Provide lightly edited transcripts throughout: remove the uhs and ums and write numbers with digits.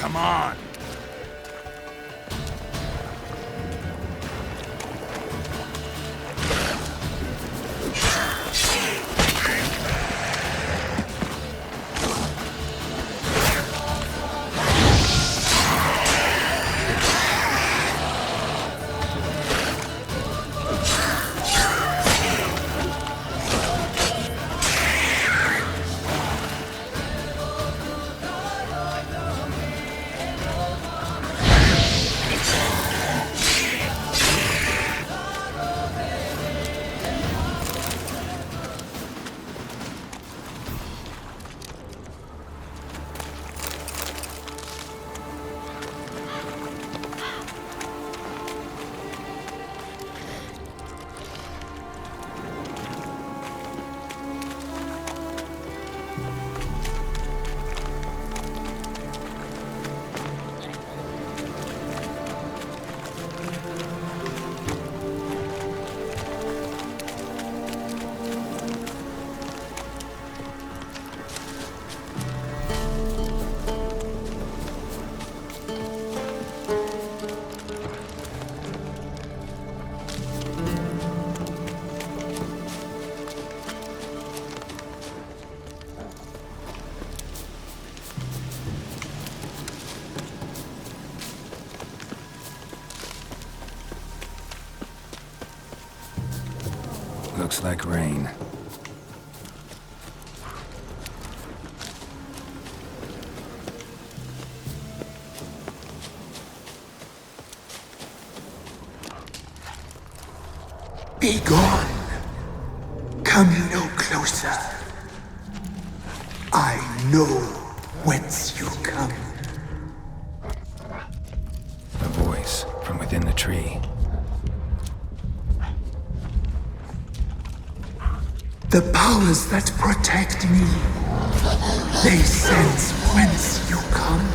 come on! Looks like rain. Be gone. Come no closer. I know whence you come. A voice from within the tree. The powers that protect me, they sense whence you come.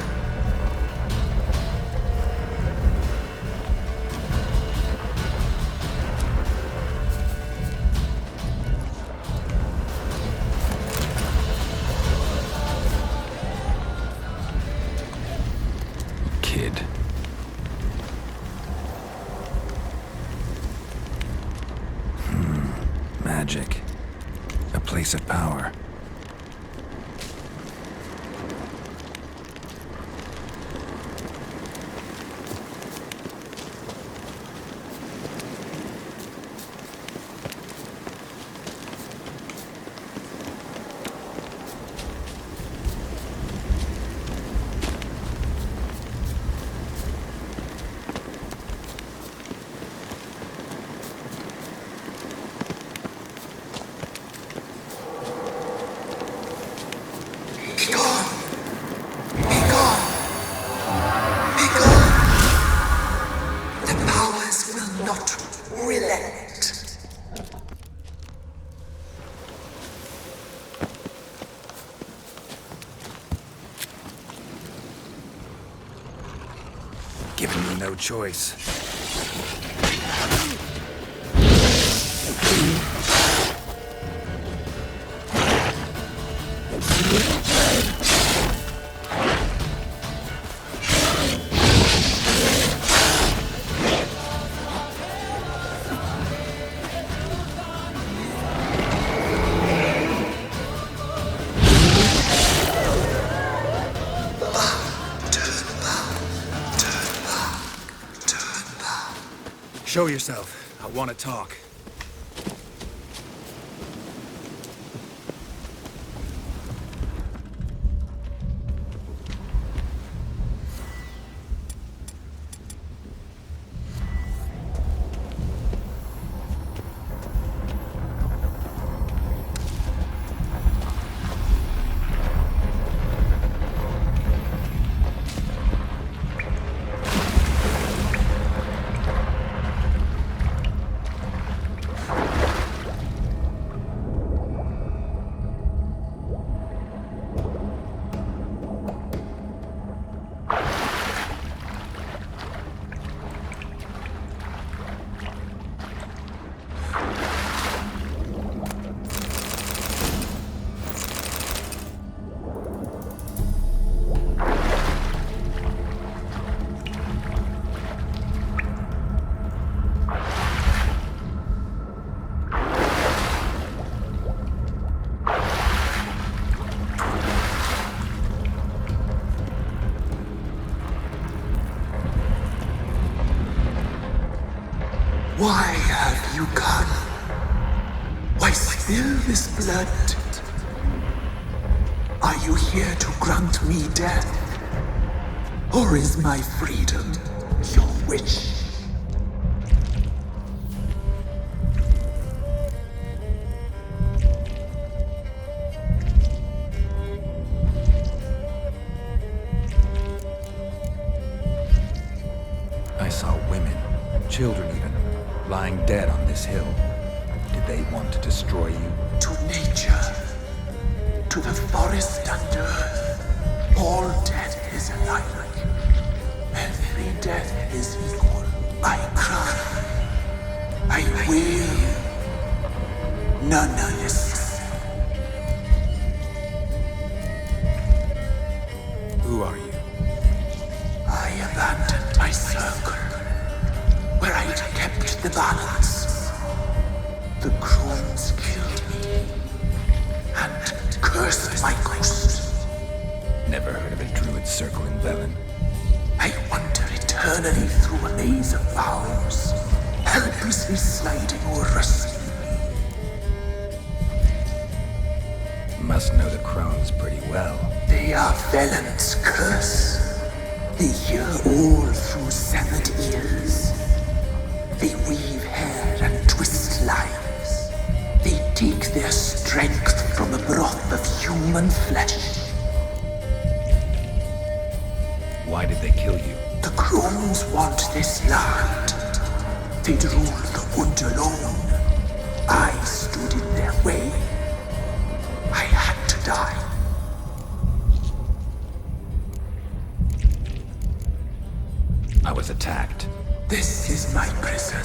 Kid. Magic. A place of power. Giving me no choice. Show yourself. I want to talk. Why have you come? Why spill this blood? Are you here to grant me death? Or is my freedom your wish? I saw women, children even, lying dead on this hill. Did they want to destroy you? To nature, to the forest and earth, all death is alike. Every death is equal. I cry, I wail, none listens. Who are you? I abandoned my circle, where I'd kept the balance. The crones killed me, and cursed my ghost. Never heard of a druid circle in Velen. I wander eternally through a maze of vows, helplessly sliding o'er rusty. Must know the crones pretty well. They are Velen's curse. They hear all through severed ears. They weave hair and twist lives. They take their strength from the broth of human flesh. Why did they kill you? The crones want this land. They'd rule the wood alone. I stood in their way. I had to die. I was attacked. This is my prison.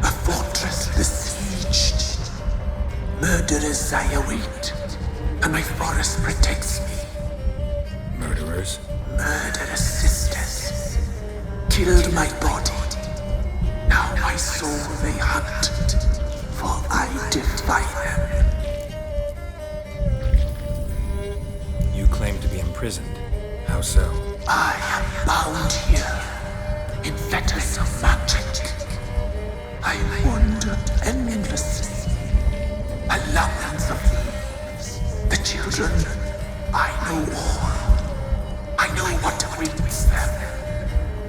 A fortress besieged. Murderers I await, and my forest protects me. Murderers? Murderous sisters killed my body. Now my soul they hunt, for I defy them. You claim to be imprisoned. How so? I am bound here in fetters of magic. I wander endlessly, a labyrinth of leaves. The children, I know all. I know what awaits them.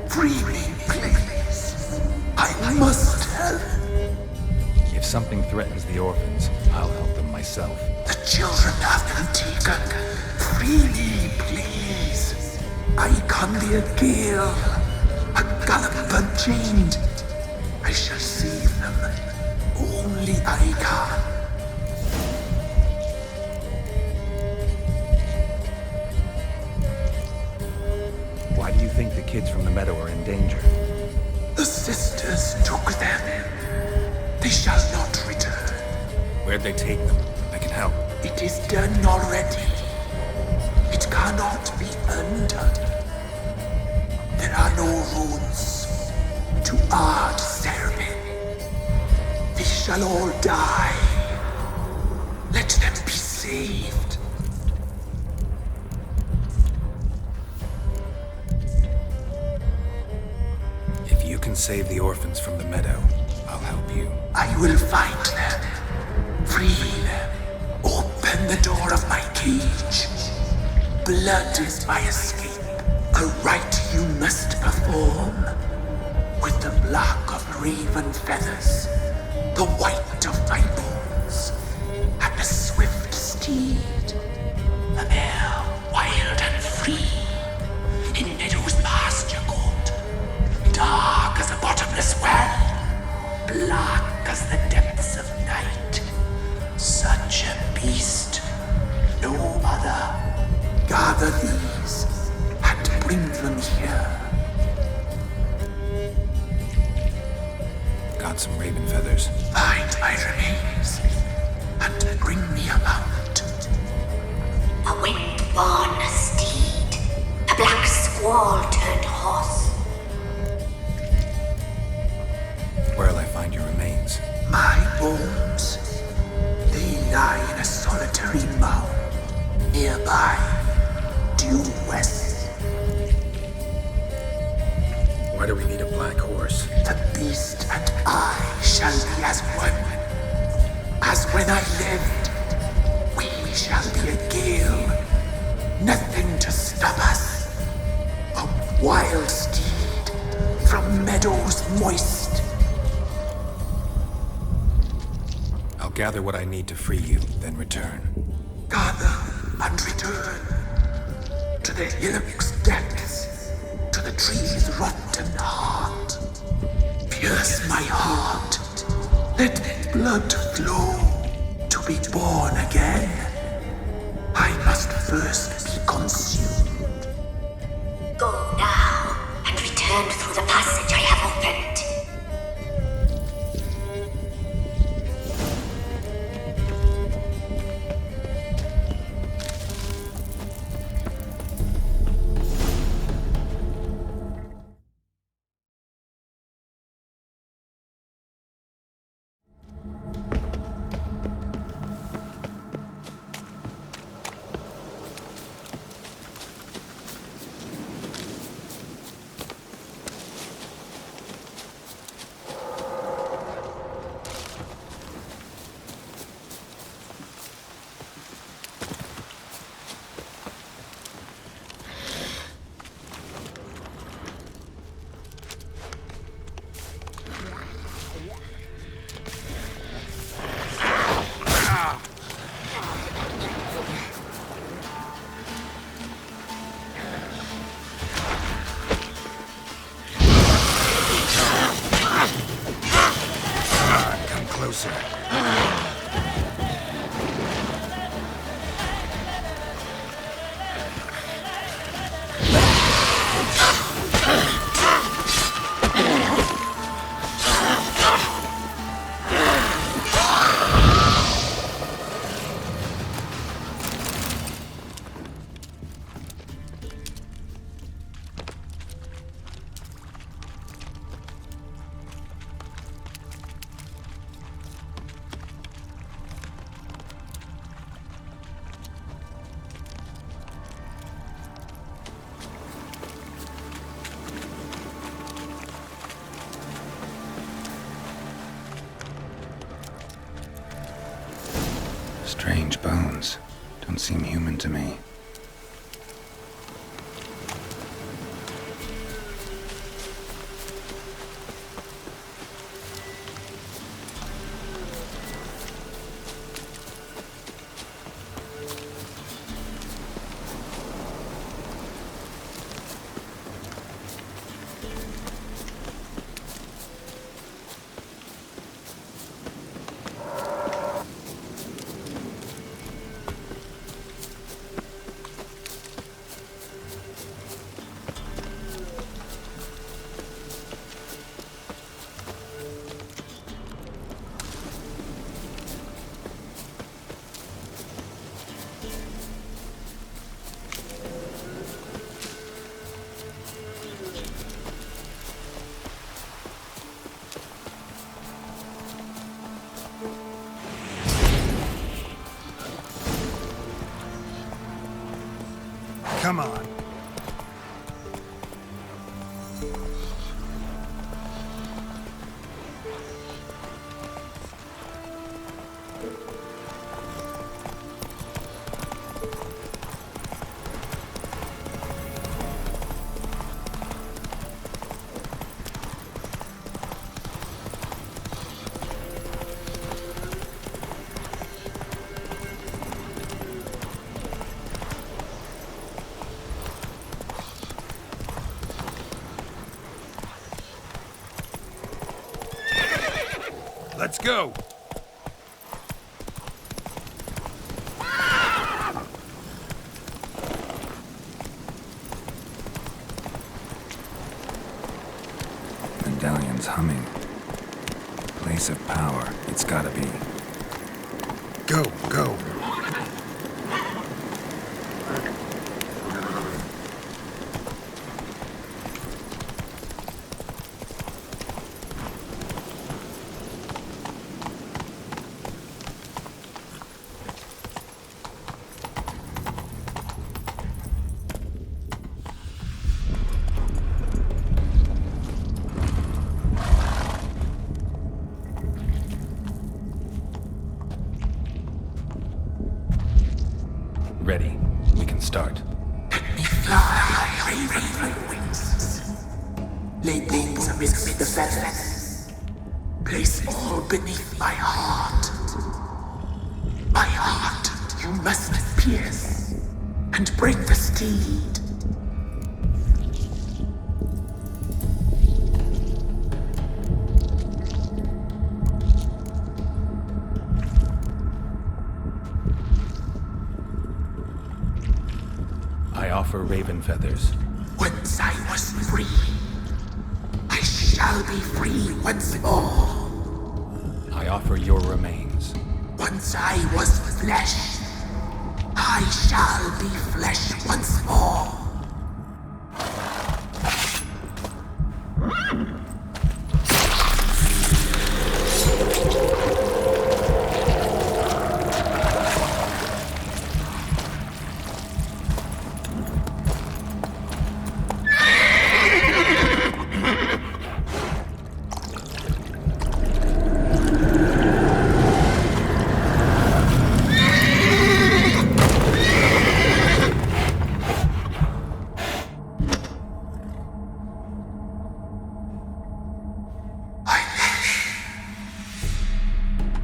Free me, please. I must help. If something threatens the orphans, I'll help them myself. The children have been taken. Free me, please. I can be a gale, a galloper chained. I shall save them. Only I can. Why do you think the kids from the meadow are in danger? The sisters took them. They shall not return. Where'd they take them? I can help. It is done already. It cannot be undone. There are no rules to Ard Serpin. They shall all die. Let them be saved. If you can save the orphans from the meadow, I'll help you. I will find them. Free them. Open the door of my cage. Blood is my escape. A rite you must perform. With the black of raven feathers, the white of my bones, and a swift steed. A mare wild and free, in meadows pasture court, dark as a bottomless well, black as the depths of night. Such a beast, no other. Gather these and bring them here. Got some raven feathers. Find my remains and bring me a mount. A wind-born steed, a black squall turned horse. Where'll I find your remains? My bones, they lie in a solitary mound nearby, due west. Why do we need a black horse? The beast and I shall be as one. As when I lived, we shall be a gale. Nothing to stop us. A wild steed from meadows moist. I'll gather what I need to free you, then return. Gather and return to the hillock's depths, to the tree's rotten heart. Pierce my heart, let blood flow to be born again. I must first be consumed. Go now and return through the passage I have opened. Closer. Strange bones. Don't seem human to me. Come on. Let's go! Medallion's humming. Place of power. It's gotta be. Go, go! start? Let me fly, raven wings. Lay wings amidst the feathers. Place all beneath my heart. My heart you must pierce and break the steed. I offer raven feathers. Once I was free, I shall be free once more. I offer your remains. Once I was flesh, I shall be flesh once more.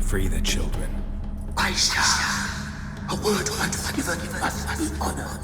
Free the children. I shall. A word once given must be honored.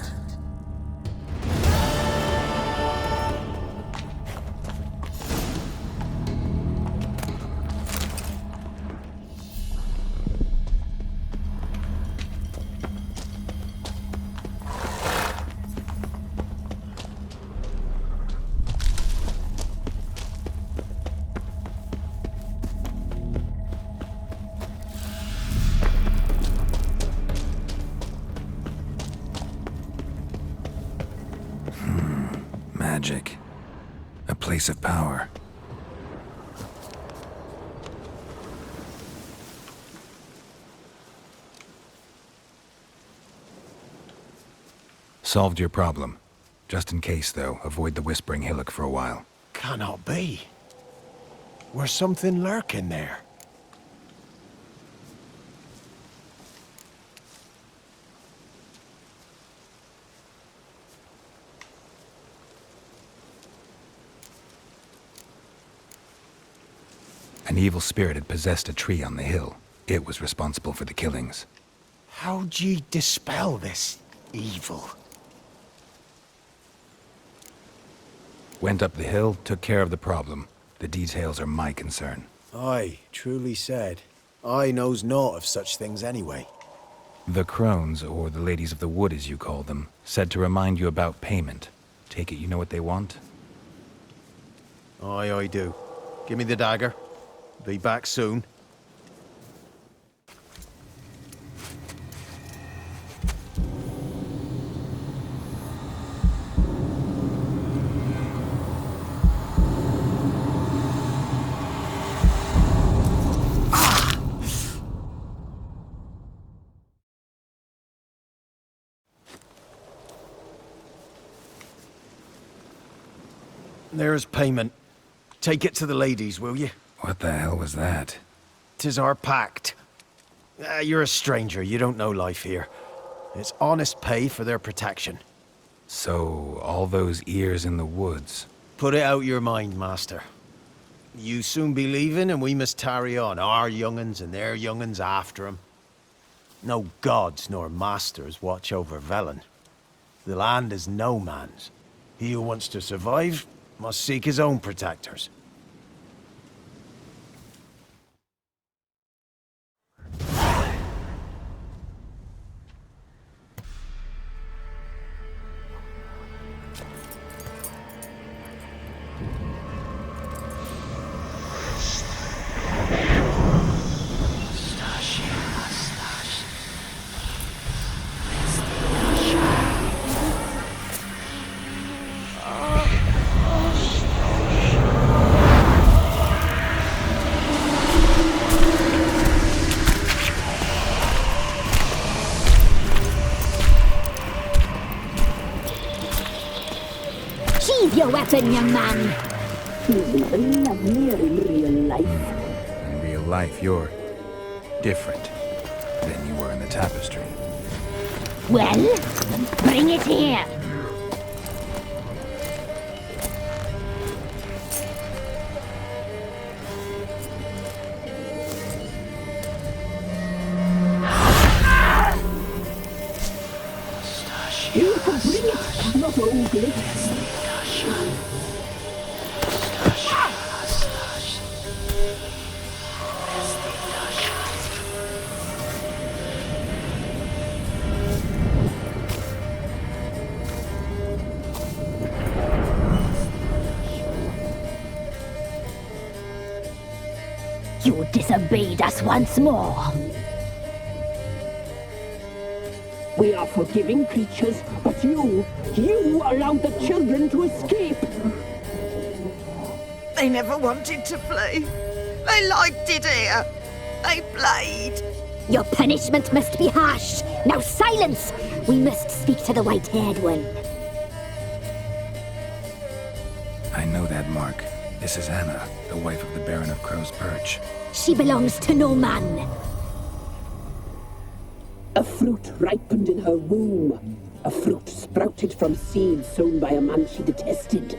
Magic. A place of power. Solved your problem. Just in case, though, avoid the Whispering Hillock for a while. Cannot be. Where's something lurking there? An evil spirit had possessed a tree on the hill. It was responsible for the killings. How'd ye dispel this evil? Went up the hill, took care of the problem. The details are my concern. Aye, truly said. I knows naught of such things anyway. The crones, or the ladies of the wood as you call them, said to remind you about payment. Take it you know what they want? Aye, I do. Give me the dagger. Be back soon. There's payment. Take it to the ladies, will you? What the hell was that? 'Tis our pact. You're a stranger, you don't know life here. It's honest pay for their protection. So, all those ears in the woods. Put it out your mind, master. You soon be leaving and we must tarry on, our young'uns and their young'uns after 'em. No gods nor masters watch over Velen. The land is no man's. He who wants to survive must seek his own protectors. Sheathe your weapon, young man. You'll be a lovelier in real life. In real life, you're different than you were in the tapestry. Well, bring it here. You can bring it, not Ogre. You disobeyed us once more. We are forgiving creatures, but you allowed the children to escape. They never wanted to flee. They liked it here. They played. Your punishment must be harsh. Now silence! We must speak to the white-haired one. I know that mark. This is Anna, the wife of the Baron of Crow's Perch. She belongs to no man. A fruit ripened in her womb. A fruit sprouted from seeds sown by a man she detested.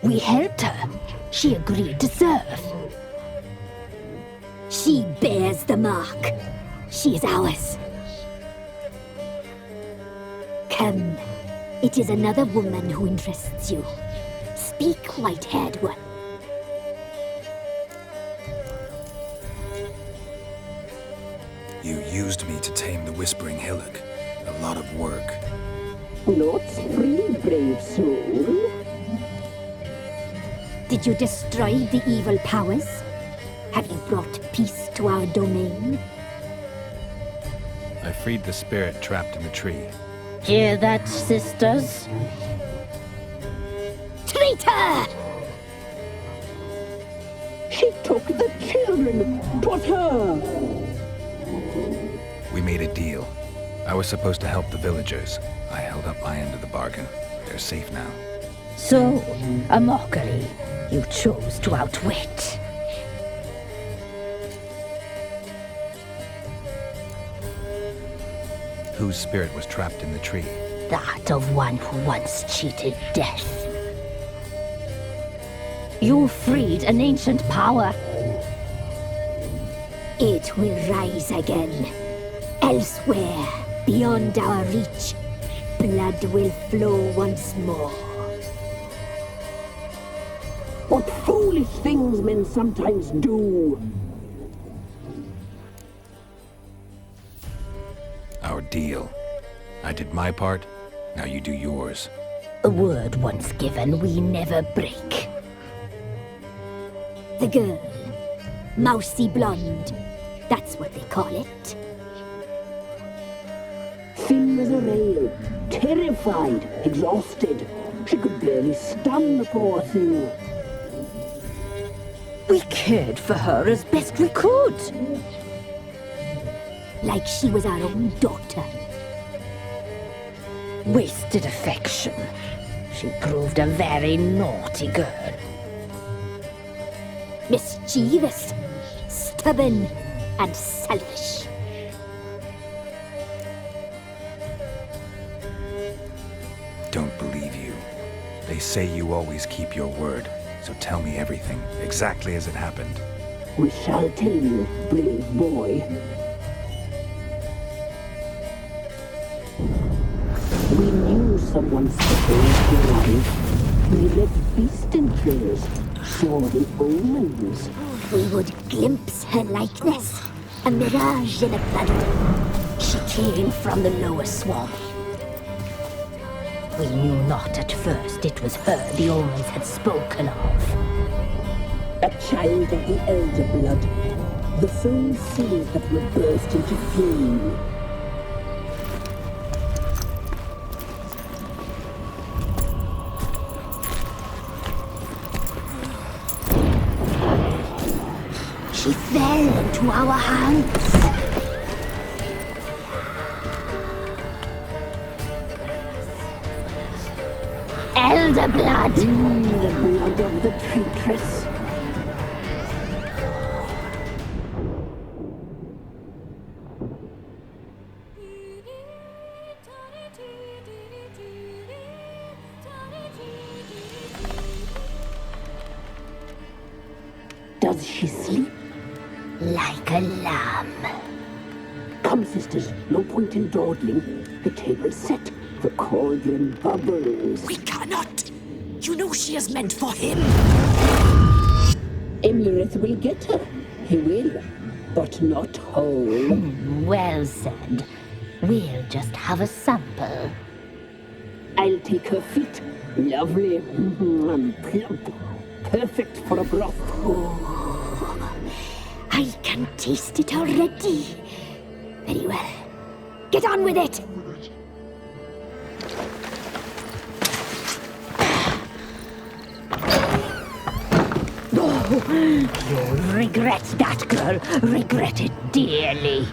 We helped her. She agreed to serve. She bears the mark. She is ours. Come. It is another woman who interests you. Speak, white-haired one. You used me to tame the Whispering Hillock. A lot of work. Not free, brave soul. Did you destroy the evil powers? Have you brought peace to our domain? I freed the spirit trapped in the tree. Hear that, sisters? Traitor! She took the children. 'Twas her. We made a deal. I was supposed to help the villagers. I held up my end of the bargain. They're safe now. So, a mockery you chose to outwit. Whose spirit was trapped in the tree? That of one who once cheated death. You freed an ancient power. It will rise again. Elsewhere, beyond our reach, blood will flow once more. What foolish things men sometimes do. Our deal. I did my part, now you do yours. A word once given, we never break. The girl. Mousy blonde. That's what they call it. Thin as a rail, terrified, exhausted. She could barely stand, the poor thing. We cared for her as best we could. Like she was our own daughter. Wasted affection. She proved a very naughty girl. Mischievous, stubborn, and selfish. Don't believe you. They say you always keep your word, so tell me everything, exactly as it happened. We shall tell you, brave boy. We knew someone special was alive. We left beast entrails, saw the omens. We would glimpse her likeness, a mirage in a flood. She came from the lower swamp. We knew not at first it was her the omens had spoken of. A child of the elder blood, the soul seed that will burst into flame. She fell into our hands. Elder blood! The blood of the traitress. Does she sleep? Like a lamb. Come, sisters, no point in dawdling. The table's set. The cauldron bubbles. We cannot. You know she is meant for him. Emlyrith will get her. He will. But not whole. Well said. We'll just have a sample. I'll take her feet. Lovely. Plump. Perfect for a broth. I can taste it already. Very well. Get on with it! You'll regret that, girl. Regret it dearly.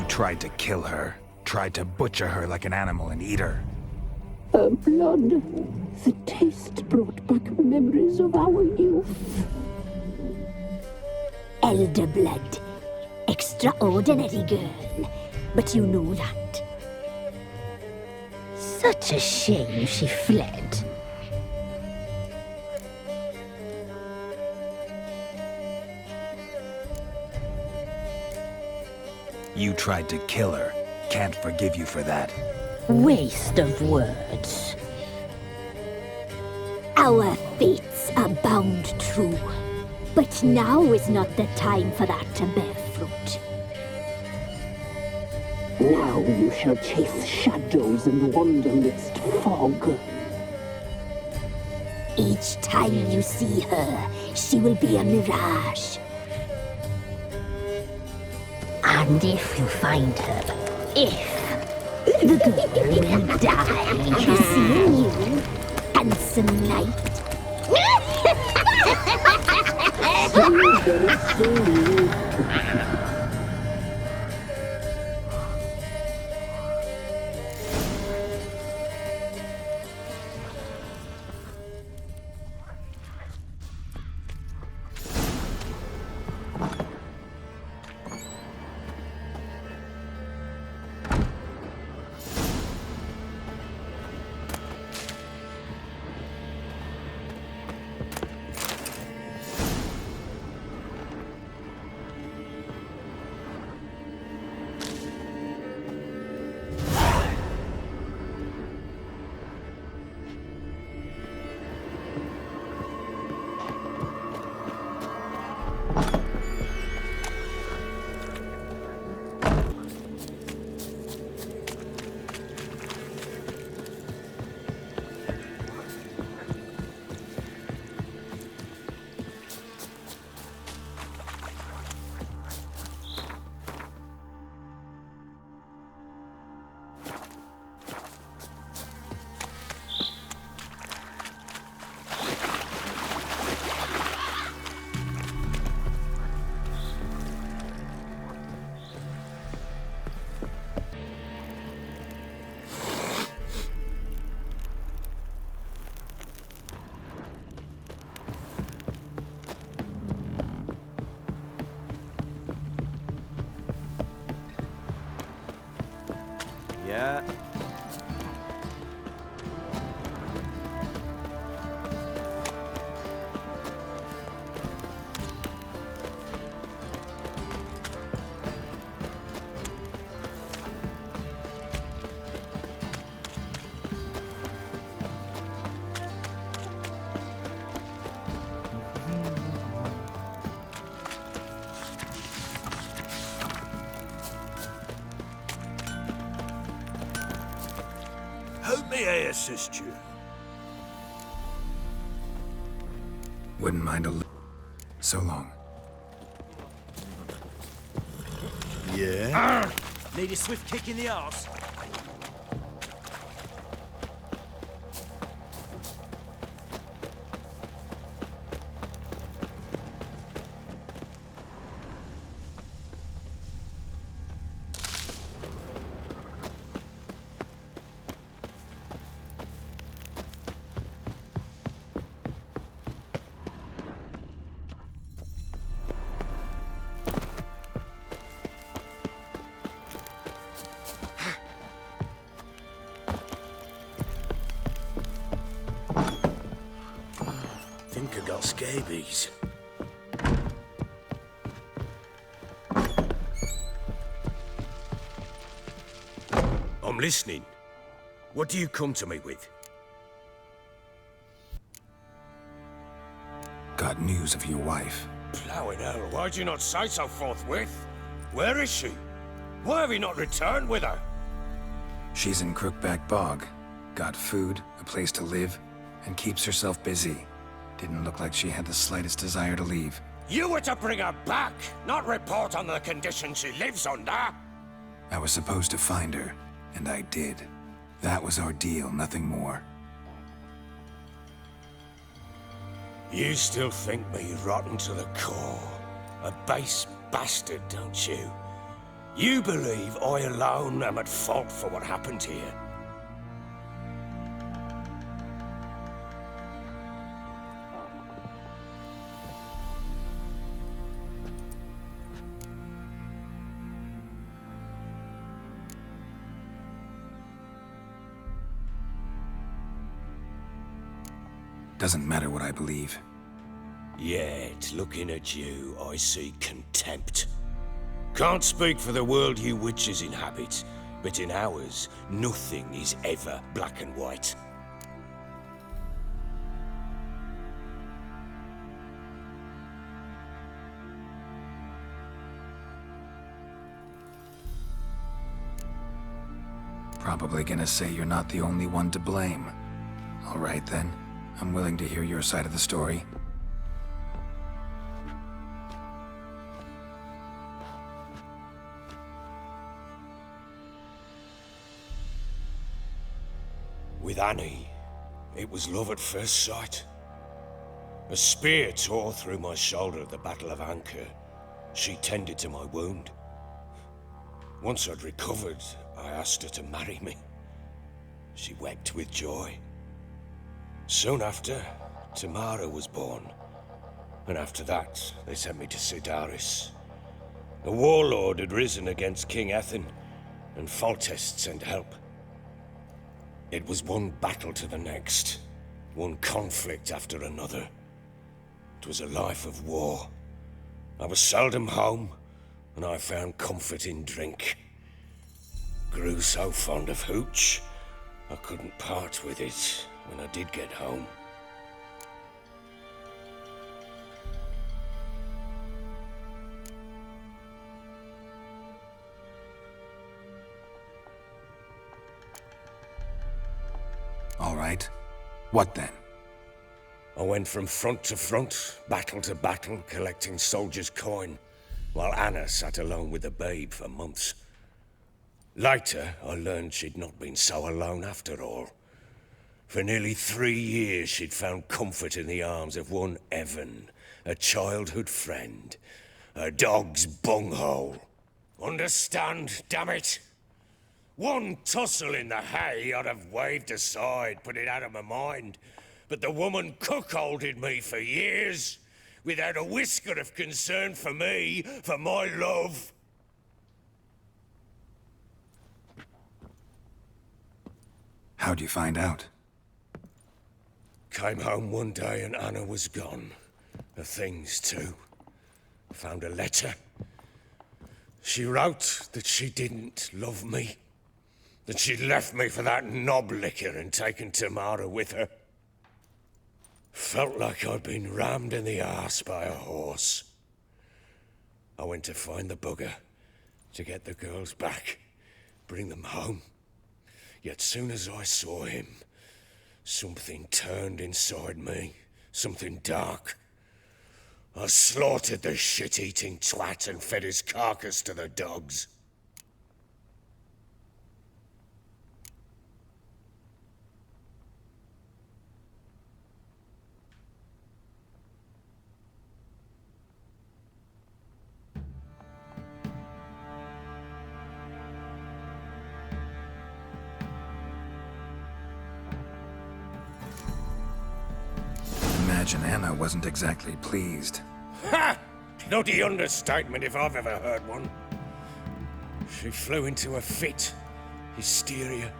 Tried to kill her. Tried to butcher her like an animal and eat her. Her blood. The taste brought back memories of our youth. Elder blood. Extraordinary girl. But you know that. Such a shame she fled. You tried to kill her. Can't forgive you for that. Waste of words. Our fates are bound true. But now is not the time for that to bear fruit. Now you shall chase shadows and wander midst fog. Each time you see her, she will be a mirage. And if you find her, the girl will die. Seeing you, handsome knight. Yeah. How may I assist you? Wouldn't mind a so long. Yeah? Need a swift kick in the arse? Think I got scabies. I'm listening. What do you come to me with? Got news of your wife. Plowing hell, why'd you not say so forthwith? Where is she? Why have you not returned with her? She's in Crookback Bog. Got food, a place to live, and keeps herself busy. Didn't look like she had the slightest desire to leave. You were to bring her back, not report on the conditions she lives under. I was supposed to find her, and I did. That was our deal, nothing more. You still think me rotten to the core. A base bastard, don't you? You believe I alone am at fault for what happened here. Doesn't matter what I believe. Yet, looking at you, I see contempt. Can't speak for the world you witches inhabit, but in ours, nothing is ever black and white. Probably gonna say you're not the only one to blame. All right then. I'm willing to hear your side of the story. With Annie, it was love at first sight. A spear tore through my shoulder at the Battle of Anchor. She tended to my wound. Once I'd recovered, I asked her to marry me. She wept with joy. Soon after, Tamara was born. And after that, they sent me to Sidaris. A warlord had risen against King Ethan, and Foltest sent help. It was one battle to the next, one conflict after another. It was a life of war. I was seldom home, and I found comfort in drink. Grew so fond of hooch, I couldn't part with it when I did get home. All right. What then? I went from front to front, battle to battle, collecting soldiers' coin, while Anna sat alone with the babe for months. Later, I learned she'd not been so alone after all. For nearly 3 years, she'd found comfort in the arms of one Evan, a childhood friend, a dog's bunghole. Understand, damn it? One tussle in the hay I'd have waved aside, put it out of my mind. But the woman cuckolded me for years, without a whisker of concern for me, for my love. How'd you find out? Came home one day and Anna was gone. Her things, too. Found a letter. She wrote that she didn't love me. That she'd left me for that knob licker and taken Tamara with her. Felt like I'd been rammed in the arse by a horse. I went to find the bugger, to get the girls back, bring them home. Yet soon as I saw him, something turned inside me, something dark. I slaughtered the shit-eating twat and fed his carcass to the dogs. Imagine Anna wasn't exactly pleased. Ha! Bloody understatement if I've ever heard one. She flew into a fit, hysteria,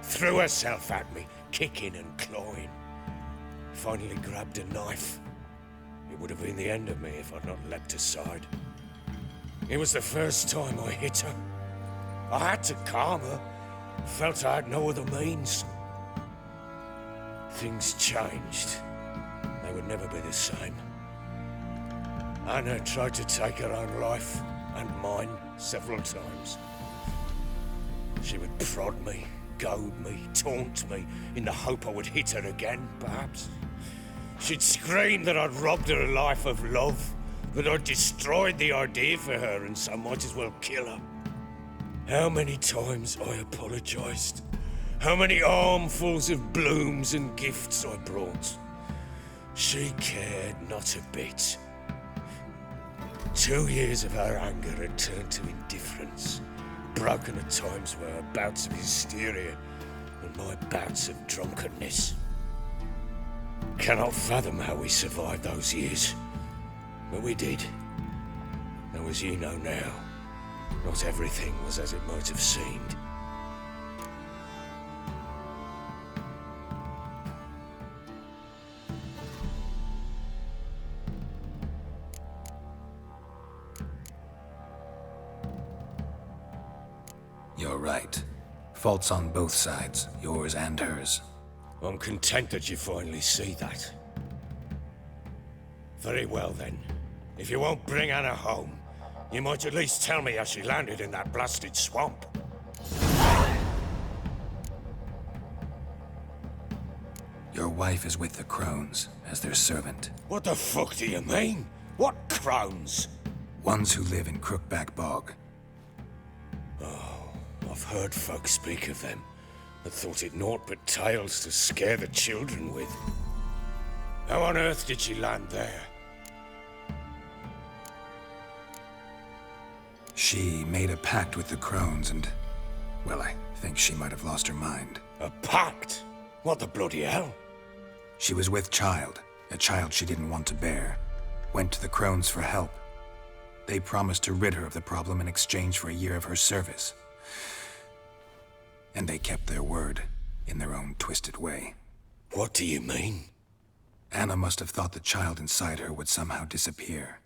threw herself at me, kicking and clawing. Finally grabbed a knife. It would have been the end of me if I'd not leapt aside. It was the first time I hit her. I had to calm her. Felt I had no other means. Things changed. They would never be the same. Anna tried to take her own life, and mine, several times. She would prod me, goad me, taunt me, in the hope I would hit her again, perhaps. She'd scream that I'd robbed her life of love, that I'd destroyed the idea for her, and so might as well kill her. How many times I apologized. How many armfuls of blooms and gifts I brought. She cared not a bit. 2 years of her anger had turned to indifference, broken at times by her bouts of hysteria and my bouts of drunkenness. Cannot fathom how we survived those years, but we did. Though as you know now, not everything was as it might have seemed. You're right. Faults on both sides, yours and hers. I'm content that you finally see that. Very well then. If you won't bring Anna home, you might at least tell me how she landed in that blasted swamp. Your wife is with the Crones, as their servant. What the fuck do you mean? What crones? Ones who live in Crookback Bog. I've heard folk speak of them, but thought it naught but tales to scare the children with. How on earth did she land there? She made a pact with the Crones and... well, I think she might have lost her mind. A pact? What the bloody hell? She was with child, a child she didn't want to bear. Went to the Crones for help. They promised to rid her of the problem in exchange for a year of her service. And they kept their word, in their own twisted way. What do you mean? Anna must have thought the child inside her would somehow disappear.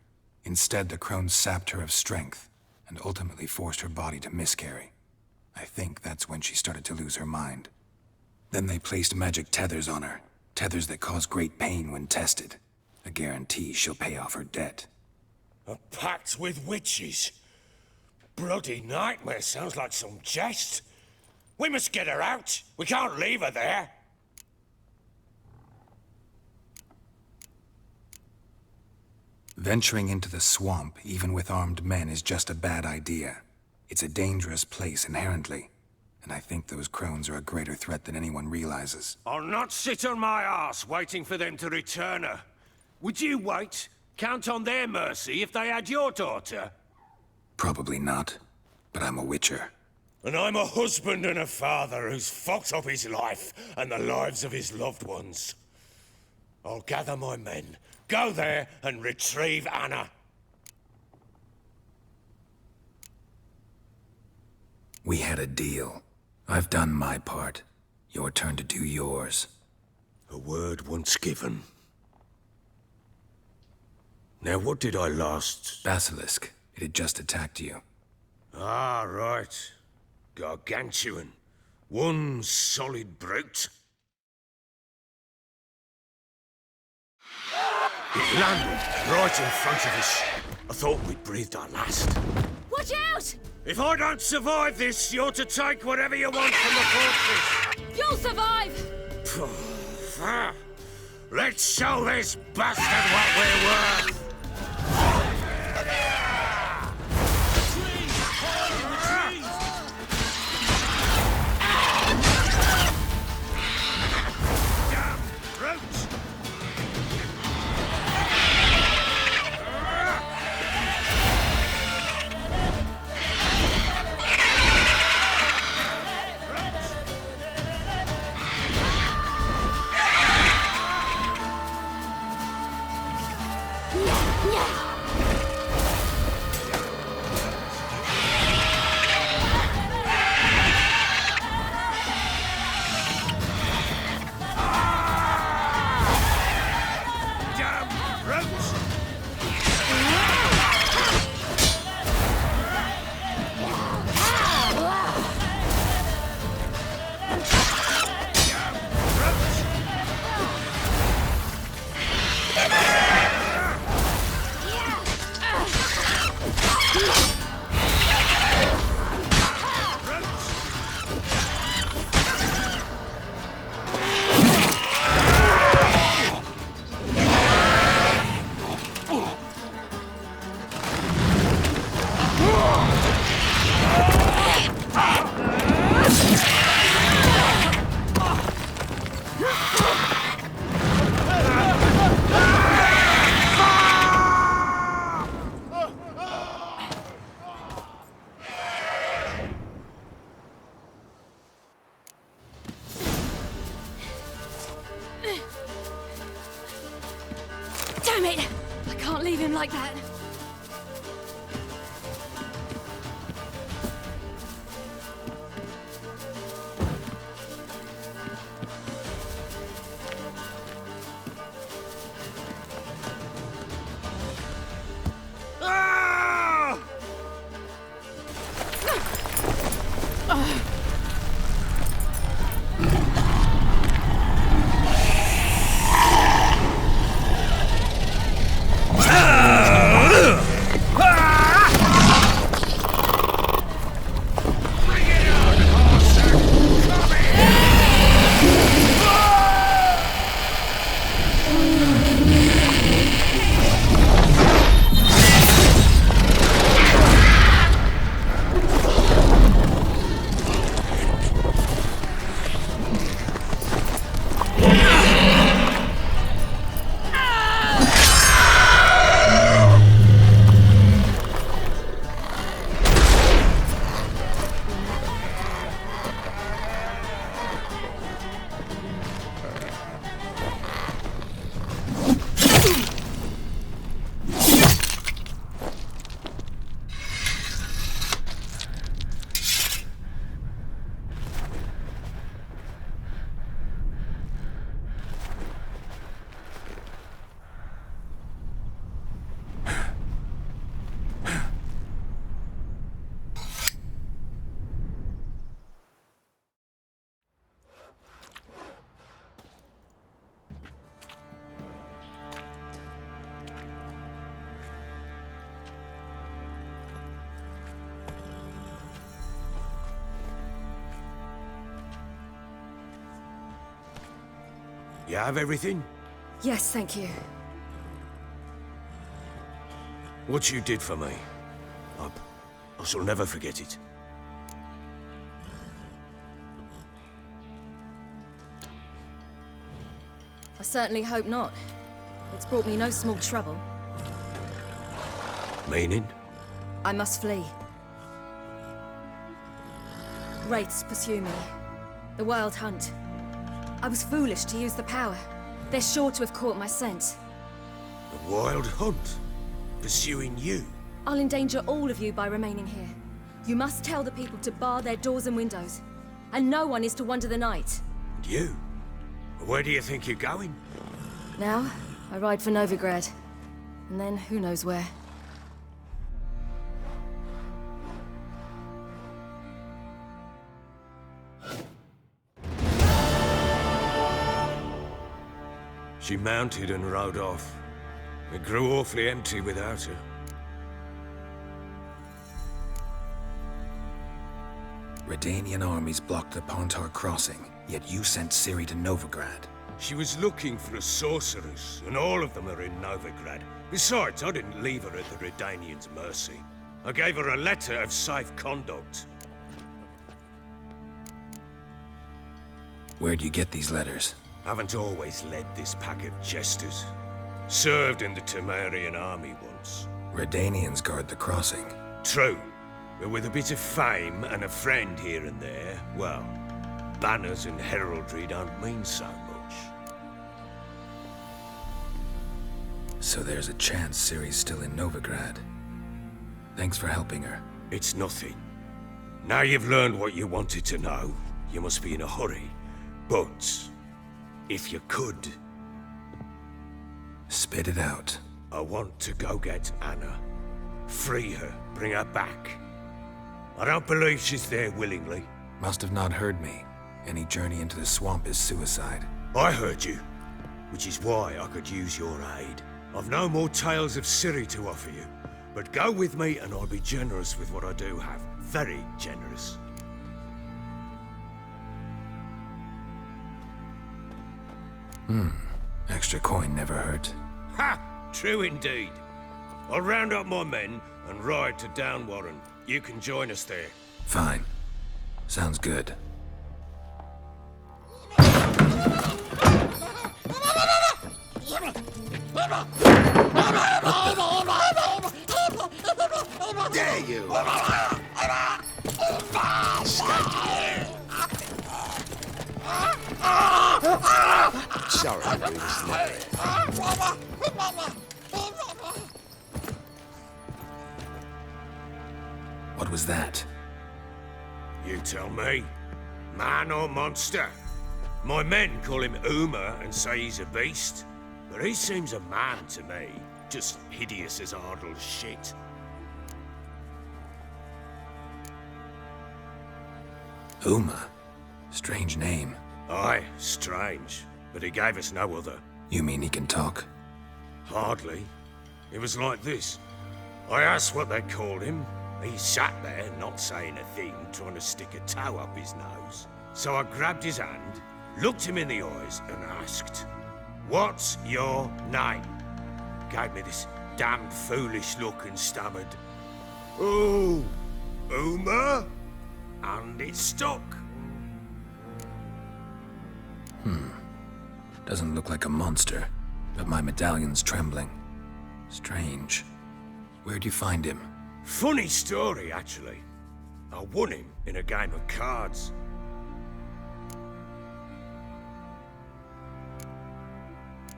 Instead, the Crones sapped her of strength, and ultimately forced her body to miscarry. I think that's when she started to lose her mind. Then they placed magic tethers on her, tethers that cause great pain when tested. A guarantee she'll pay off her debt. A pact with witches? Bloody nightmare, sounds like some jest. We must get her out. We can't leave her there. Venturing into the swamp, even with armed men, is just a bad idea. It's a dangerous place inherently, and I think those Crones are a greater threat than anyone realizes. I'll not sit on my arse waiting for them to return her. Would you wait? Count on their mercy if they had your daughter? Probably not, but I'm a witcher. And I'm a husband and a father who's fucked up his life and the lives of his loved ones. I'll gather my men, go there and retrieve Anna. We had a deal. I've done my part. Your turn to do yours. A word once given. Now, what did I last... Basilisk. It had just attacked you. Ah, right. Gargantuan. One solid brute. It landed right in front of us. I thought we'd breathed our last. Watch out! If I don't survive this, you're to take whatever you want from the fortress. You'll survive! Let's show this bastard what we're worth! Damn brute! Damn it! I can't leave him like that. You have everything? Yes, thank you. What you did for me, I shall never forget it. I certainly hope not. It's brought me no small trouble. Meaning? I must flee. Wraiths pursue me. The Wild Hunt. I was foolish to use the power. They're sure to have caught my scent. The Wild Hunt? Pursuing you? I'll endanger all of you by remaining here. You must tell the people to bar their doors and windows. And no one is to wander the night. And you? Where do you think you're going? Now, I ride for Novigrad. And then, who knows where. She mounted and rode off. It grew awfully empty without her. Redanian armies blocked the Pontar crossing, yet you sent Ciri to Novigrad. She was looking for a sorceress, and all of them are in Novigrad. Besides, I didn't leave her at the Redanians' mercy. I gave her a letter of safe conduct. Where'd you get these letters? Haven't always led this pack of jesters. Served in the Temerian army once. Redanians guard the crossing. True, but with a bit of fame and a friend here and there, well, banners and heraldry don't mean so much. So there's a chance Ciri's still in Novigrad. Thanks for helping her. It's nothing. Now you've learned what you wanted to know, you must be in a hurry. But, if you could... Spit it out. I want to go get Anna. Free her, bring her back. I don't believe she's there willingly. Must have not heard me. Any journey into the swamp is suicide. I heard you, which is why I could use your aid. I've no more tales of Ciri to offer you, but go with me and I'll be generous with what I do have. Very generous. Extra coin never hurt. Ha! True indeed. I'll round up my men and ride to Downwarren. You can join us there. Fine. Sounds good. There you are. Sorry, What was that? You tell me. Man or monster? My men call him Uma and say he's a beast. But he seems a man to me. Just hideous as Ardle's shit. Uma? Strange name. Aye, strange. But he gave us no other. You mean he can talk? Hardly. It was like this. I asked what they called him. He sat there, not saying a thing, trying to stick a toe up his nose. So I grabbed his hand, looked him in the eyes, and asked, "What's your name?" Gave me this damned foolish look and stammered, "Oh, Uma?" And it stuck. Doesn't look like a monster, but my medallion's trembling. Strange. Where'd you find him? Funny story, actually. I won him in a game of cards.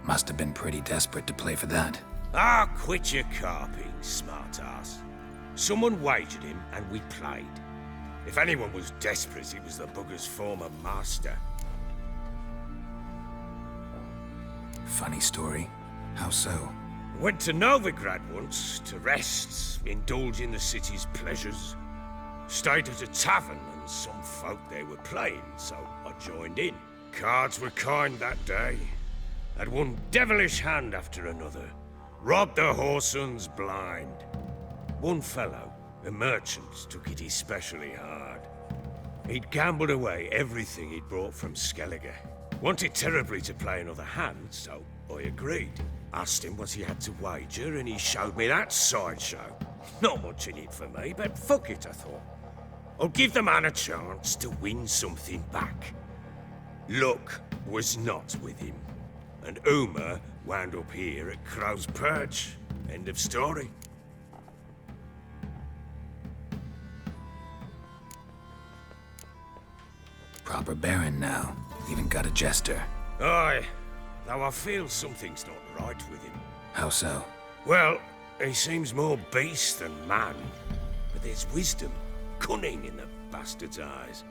Must have been pretty desperate to play for that. Ah, quit your carping, smartass. Someone wagered him, and we played. If anyone was desperate, it was the bugger's former master. Funny story. How so? Went to Novigrad once, to rest, indulge in the city's pleasures. Stayed at a tavern, and some folk there were playing, so I joined in. Cards were kind that day. Had one devilish hand after another. Robbed the whoresun's blind. One fellow, a merchant, took it especially hard. He'd gambled away everything he'd brought from Skellige. Wanted terribly to play another hand, so I agreed. Asked him what he had to wager, and he showed me that sideshow. Not much in it for me, but fuck it, I thought. I'll give the man a chance to win something back. Luck was not with him, and Uma wound up here at Crow's Perch. End of story. Proper baron now. Even got a jester. Aye, though I feel something's not right with him. How so? Well, he seems more beast than man, but there's wisdom, cunning in the bastard's eyes.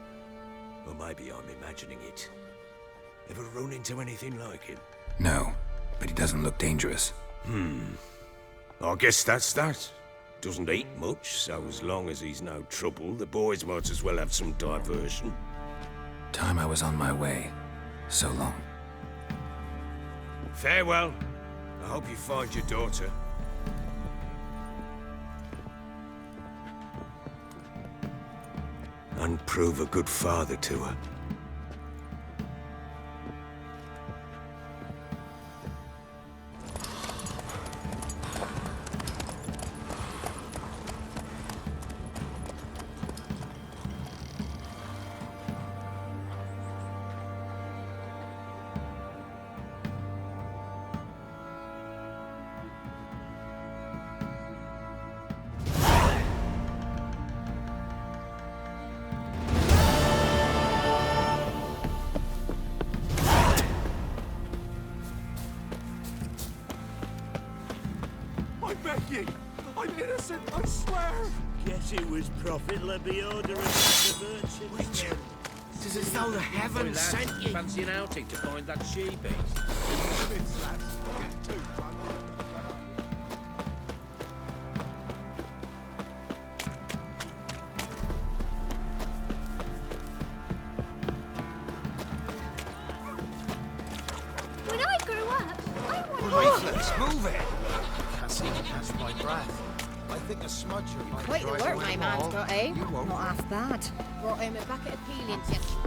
Or maybe I'm imagining it. Ever run into anything like him? No, but he doesn't look dangerous. I guess that's that. Doesn't eat much, so as long as he's no trouble, the boys might as well have some diversion. Time I was on my way. So long. Farewell. I hope you find your daughter. And prove a good father to her. I beg you! I'm innocent, I swear! Guess it was Prophet Lebiodor and the Virgin. Richard, it is as though the heavens sent you. Fancy an outing to find that she-beast? When I grow up, I want to... Let's move it! Can't seem to catch my breath. I think a smudger might Quite the drive work away my the man's wall. got, eh? You won't. Not half bad. Brought him a bucket of peelings yesterday.